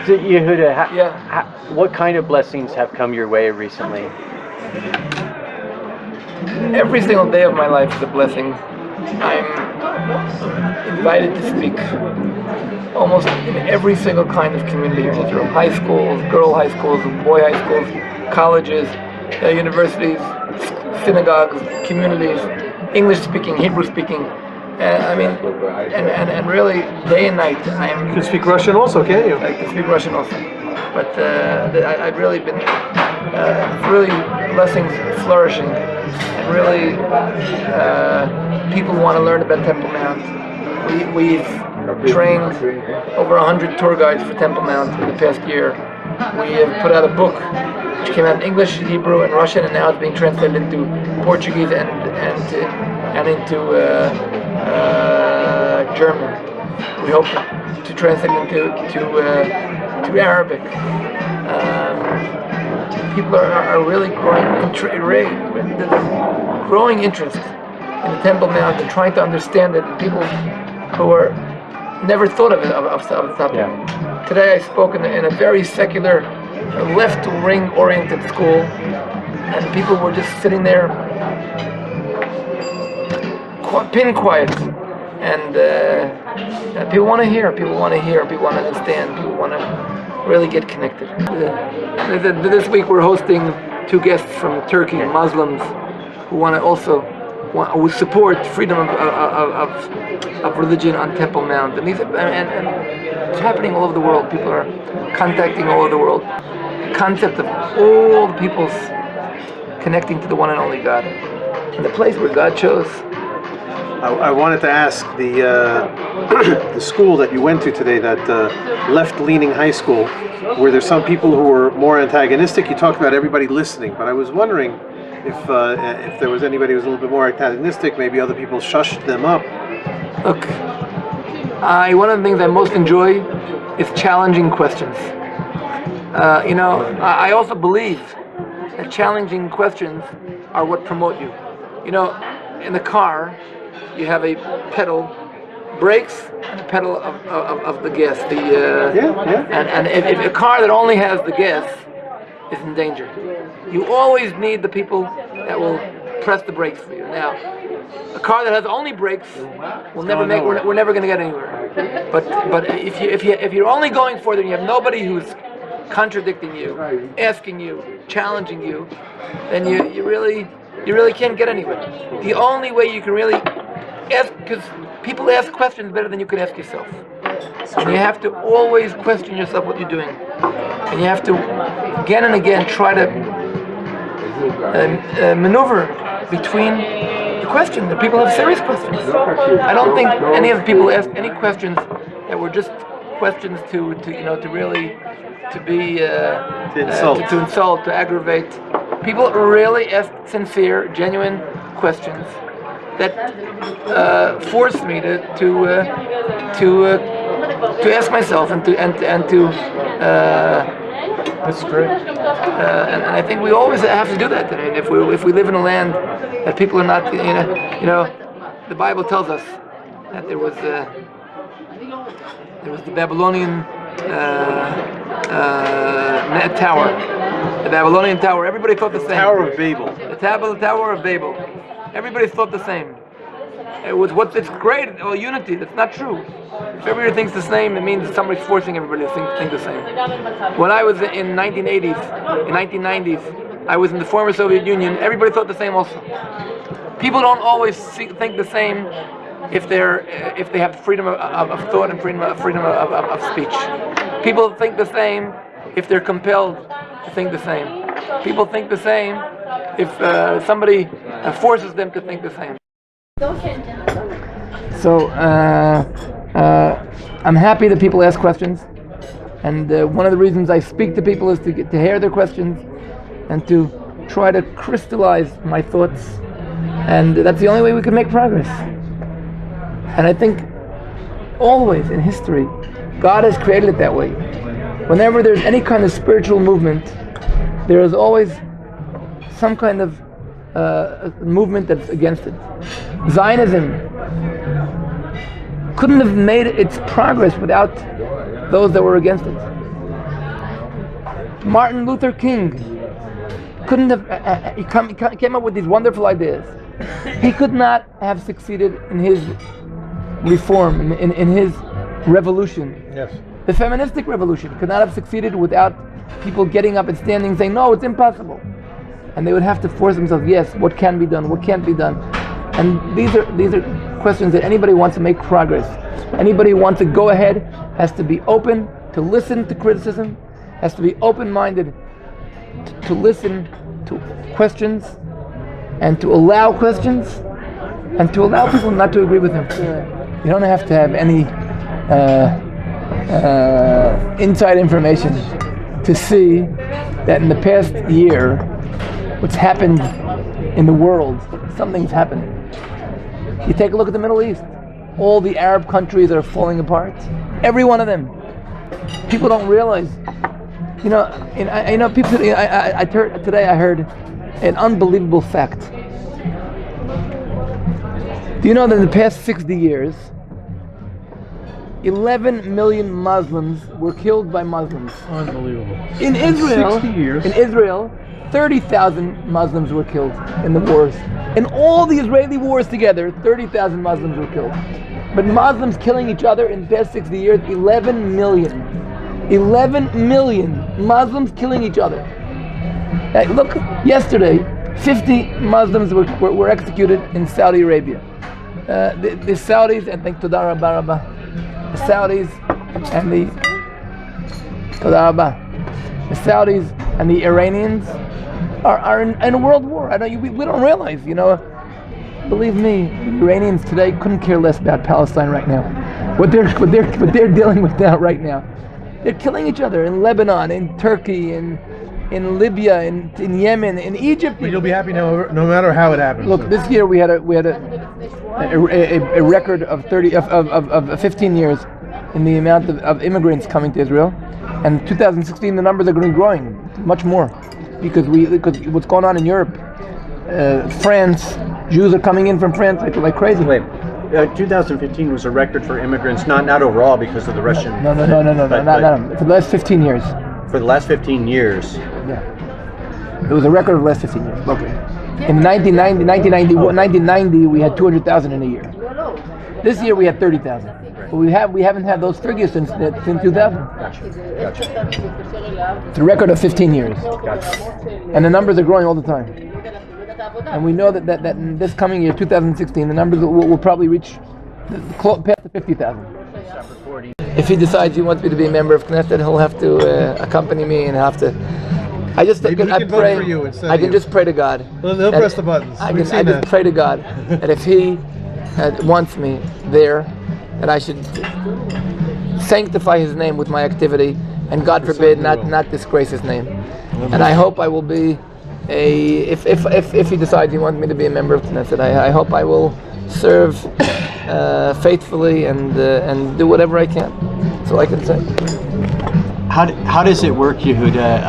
So, Yehuda, Yeah. what kind of blessings have come your way recently? Every single day of my life is a blessing. I'm invited to speak almost in every single kind of community here in Israel. High schools, girl high schools, boy high schools, colleges, universities, synagogues, communities, English speaking, Hebrew speaking. And really, day and night, You can speak Russian also, can't you? I can speak Russian also. But I've really been, really blessings flourishing. And really, people want to learn about Temple Mount. We've trained over 100 tour guides for Temple Mount in the past year. We have put out a book which came out in English, Hebrew, and Russian, and now it's being translated into Portuguese and into German. We hope to translate it to Arabic. People are really growing interest in the Temple Mount and trying to understand it. People who are never thought of the topic. Yeah. Today I spoke in a very secular, left-wing oriented school, and people were just sitting there pin quiet, and people want to hear, people want to understand, people want to really get connected. This week we're hosting two guests from Turkey, Muslims, who want to also support freedom of religion on Temple Mount, and it's happening all over the world. People are contacting all over the world. The concept of all the peoples connecting to the one and only God, and the place where God chose. I wanted to ask the school that you went to today, that left-leaning high school, where there's some people who were more antagonistic. You talked about everybody listening, but I was wondering if there was anybody who was a little bit more antagonistic, maybe other people shushed them up. Look, one of the things I most enjoy is challenging questions. I also believe that challenging questions are what promote you. In the car, you have a pedal, brakes, and a pedal of the gas. And if a car that only has the gas is in danger, you always need the people that will press the brakes for you. Now, a car that has only brakes will never make. We're never going to get anywhere. But if you're only going for it, and you have nobody who's contradicting you, asking you, challenging you, then you really can't get anywhere. The only way you can really ask, because people ask questions better than you can ask yourself. And you have to always question yourself what you're doing. And you have to, again and again, try to maneuver between the questions. The people have serious questions. I don't think any of the people asked any questions that were just questions to insult, to aggravate. People really ask sincere, genuine questions that forced me to ask myself and to. That's great. And I think we always have to do that. I mean, if we live in a land that people are not, the Bible tells us that there was the Babylonian tower. The Babylonian tower. Everybody thought the same. Tower of Babel. The Tower of Babel. Everybody thought the same. It's great, unity. That's not true. If everybody thinks the same, it means that somebody's forcing everybody to think the same. When I was in 1990s, I was in the former Soviet Union. Everybody thought the same also. People don't always think the same if they have freedom of thought and freedom of speech. People think the same if they're compelled to think the same. People think the same if somebody forces them to think the same. So I'm happy that people ask questions, and one of the reasons I speak to people is to hear their questions and to try to crystallize my thoughts, and that's the only way we can make progress. And I think always in history, God has created it that way. Whenever there's any kind of spiritual movement, there is always some kind of movement that's against it. Zionism couldn't have made its progress without those that were against it. Martin Luther King couldn't have. He came up with these wonderful ideas. He could not have succeeded in his reform, in his revolution. Yes. The feministic revolution could not have succeeded without people getting up and standing and saying, no, it's impossible. And they would have to force themselves, yes, what can be done, what can't be done. And these are questions that anybody who wants to make progress, anybody who wants to go ahead, has to be open to listen to criticism, has to be open-minded to listen to questions, and to allow questions, and to allow people not to agree with him. You don't have to have any inside information to see that in the past year, what's happened in the world, something's happened. You take a look at the Middle East, all the Arab countries are falling apart, every one of them. People don't realize, people. Today I heard an unbelievable fact. Do you know that in the past 60 years, 11 million Muslims were killed by Muslims? Unbelievable. In Israel, 60 years. In Israel, 30,000 Muslims were killed in the wars. In all the Israeli wars together, 30,000 Muslims were killed. But Muslims killing each other in the past 60 years, 11 million. 11 million Muslims killing each other. Look, yesterday, 50 Muslims were executed in Saudi Arabia. The Saudis, and thank Toda Rabba Rabba, the Saudis and the Toda Rabba, the Saudis and the Iranians are in a world war. I know we don't realize, Believe me, the Iranians today couldn't care less about Palestine right now. What they're dealing with now, right now, they're killing each other in Lebanon, in Turkey, in Libya, in Yemen, in Egypt. But you'll be happy no matter how it happens. Look, this year we had a record of 15 years in the amount of immigrants coming to Israel, and 2016 the numbers are going to be growing much more because what's going on in Europe, France, Jews are coming in from France like crazy. Wait, 2015 was a record for immigrants, not overall because of the Russian. No. For the last 15 years. For the last 15 years. Yeah. It was a record of the last 15 years. Okay. In 1990, we had 200,000 in a year. This year we had 30,000. But we haven't had those figures since 2000. Gotcha. It's a record of 15 years. Gotcha. And the numbers are growing all the time. And we know that in this coming year, 2016, the numbers will probably reach past the 50,000. If he decides he wants me to be a member of Knesset, he'll have to accompany me and have to. I just Maybe he can vote for you instead I can of just pray to God. He'll press the buttons. I just pray to God that if He wants me there, that I should sanctify His name with my activity, and God forbid not disgrace His name. And I hope I will be if He decides He wants me to be a member of Knesset, I hope I will serve faithfully and do whatever I can. That's all I can say. How does it work, Yehuda?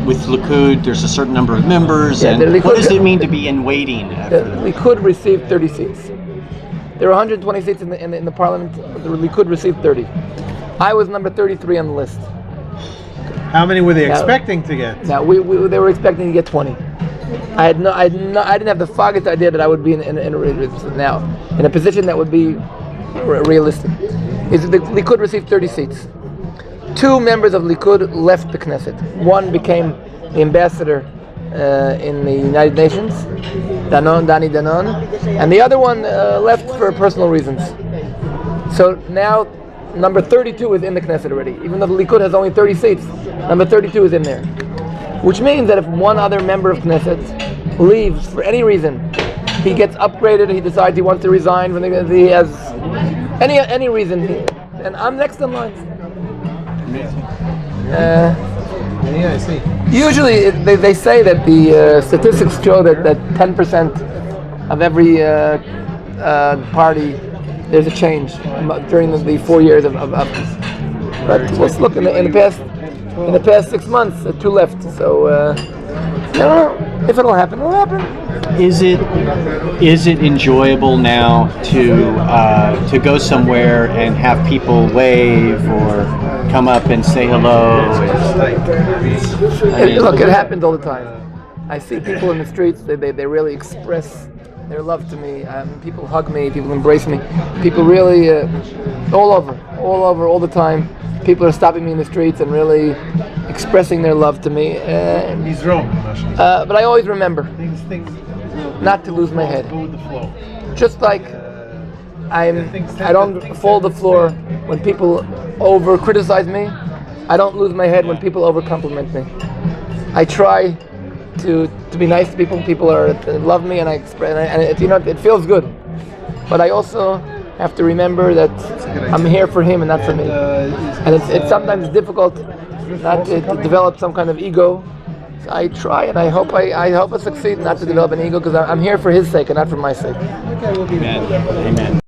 With Likud, there's a certain number of members, Yeah, and the Likud- what does it mean to be in waiting? The Likud received 30 seats. There are 120 seats in the parliament. The Likud received 30. I was number 33 on the list. How many were they expecting to get? Now they were expecting to get 20. I didn't have the foggiest idea that I would be in a position that would be realistic. The Likud received 30 seats. 2 members of Likud left the Knesset. One became the ambassador in the United Nations, Dani Danon, and the other one left for personal reasons. So now number 32 is in the Knesset already. Even though the Likud has only 30 seats, number 32 is in there. Which means that if one other member of Knesset leaves for any reason, he gets upgraded, he decides he wants to resign, he has any reason, and I'm next in line. Yeah, I see. Usually they say that the statistics show that 10% of every party there's a change during the 4 years of this. But let's look in the past 6 months, 2 left. So I don't know if it'll happen. It'll happen. Is it enjoyable now to go somewhere and have people wave or come up and say hello. Look, it happens all the time. I see people in the streets, they really express their love to me. People hug me, people embrace me. People really, all over, all the time. People are stopping me in the streets and really expressing their love to me. But I always remember not to lose my head. Just like I don't fall to the floor when people over criticize me. I don't lose my head when people over compliment me. I try to be nice to people. People love me, and I express, and it feels good. But I also have to remember that I'm here for him and not for me. And it's sometimes difficult not to develop some kind of ego. So I try, and I hope I succeed not to develop an ego, because I'm here for his sake and not for my sake. Amen. Amen.